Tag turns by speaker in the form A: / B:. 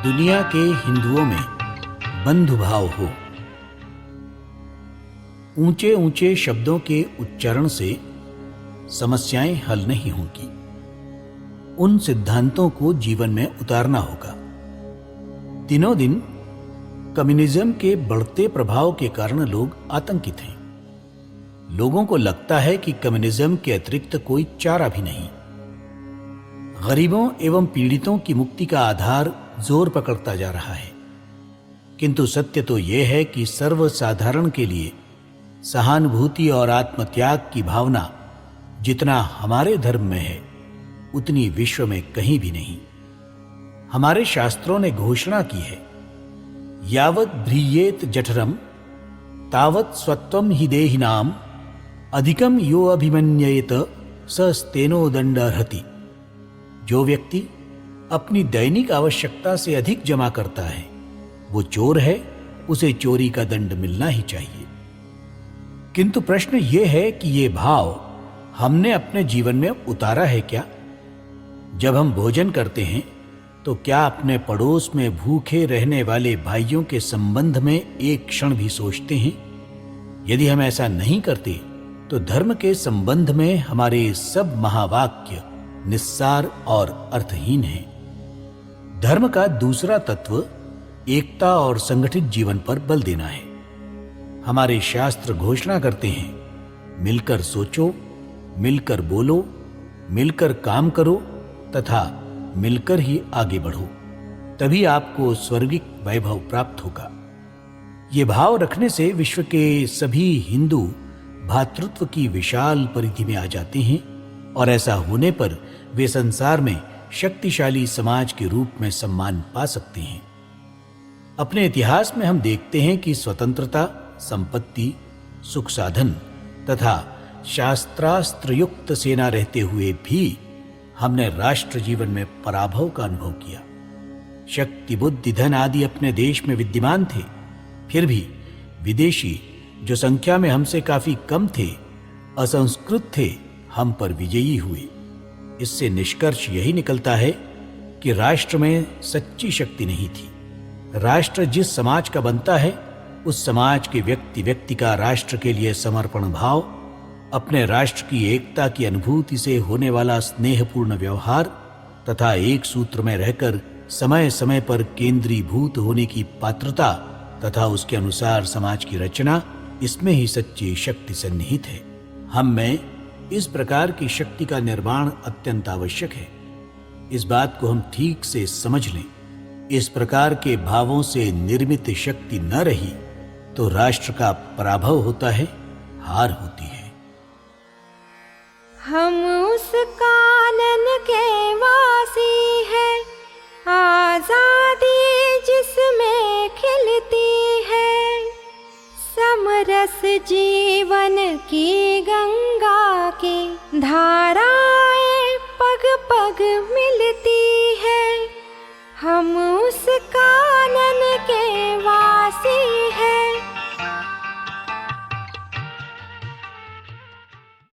A: दुनिया के हिंदुओं में बंधुभाव हो। ऊंचे ऊंचे शब्दों के उच्चारण से समस्याएं हल नहीं होंगी। उन सिद्धांतों को जीवन में उतारना होगा। दिनों दिन कम्युनिज्म के बढ़ते प्रभाव के कारण लोग आतंकित हैं। लोगों को लगता है कि कम्युनिज्म के अतिरिक्त कोई चारा भी नहीं। गरीबों एवं पीड़ितों की मुक्ति का आधार जोर पकड़ता जा रहा है, किंतु सत्य तो यह है कि सर्वसाधारण के लिए सहानुभूति और आत्मत्याग की भावना जितना हमारे धर्म में है, उतनी विश्व में कहीं भी नहीं। हमारे शास्त्रों ने घोषणा की है, यावत् भ्रीयेत जठरम तावत् स्वत्वम हि देहिनाम अधिकम यो अभिमन्येत स स्तेनो दंडर्हति। जो व्यक्ति अपनी दैनिक आवश्यकता से अधिक जमा करता है वो चोर है, उसे चोरी का दंड मिलना ही चाहिए। किंतु प्रश्न ये है कि ये भाव हमने अपने जीवन में उतारा है क्या? जब हम भोजन करते हैं तो क्या अपने पड़ोस में भूखे रहने वाले भाइयों के संबंध में एक क्षण भी सोचते हैं? यदि हम ऐसा नहीं करते तो धर्म के संबंध में हमारे सब महावाक्य निस्सार और अर्थहीन हैं। धर्म का दूसरा तत्व एकता और संगठित जीवन पर बल देना है। हमारे शास्त्र घोषणा करते हैं, मिलकर सोचो, मिलकर बोलो, मिलकर काम करो तथा मिलकर ही आगे बढ़ो, तभी आपको स्वर्गिक वैभव प्राप्त होगा। ये भाव रखने से विश्व के सभी हिंदू भातृत्व की विशाल परिधि में आ जाते हैं और ऐसा होने पर वे संसार में शक्तिशाली समाज के रूप में सम्मान पा सकते हैं। अपने इतिहास में हम देखते हैं कि स्वतंत्रता, संपत्ति, सुख साधन तथा शास्त्रास्त्र युक्त सेना रहते हुए भी हमने राष्ट्र जीवन में पराभव का अनुभव किया। शक्ति, बुद्धि, धन आदि अपने देश में विद्यमान थे, फिर भी विदेशी जो संख्या में हमसे काफी कम थे, असंस्कृत थे, हम पर विजयी हुए। इससे निष्कर्ष यही निकलता है कि राष्ट्र में सच्ची शक्ति नहीं थी। राष्ट्र जिस समाज का बनता है, उस समाज के व्यक्ति व्यक्ति का राष्ट्र के लिए समर्पण भाव, अपने राष्ट्र की एकता की अनुभूति से होने वाला स्नेहपूर्ण व्यवहार तथा एक सूत्र में रहकर समय समय पर केंद्रीभूत होने की पात्रता तथा उसके अनुसार समाज की रचना, इसमें ही सच्ची शक्ति सन्निहित है। हम में इस प्रकार की शक्ति का निर्माण अत्यंत आवश्यक है। इस बात को हम ठीक से समझ लें। इस प्रकार के भावों से निर्मित शक्ति न रही तो राष्ट्र का पराभव होता है, हार होती है।
B: हम उस कानन के वासी हैं, आजादी जिसमें खिलती है, समरस जीवन की गंगा की धाराएं पग पग मिलती है। हम उस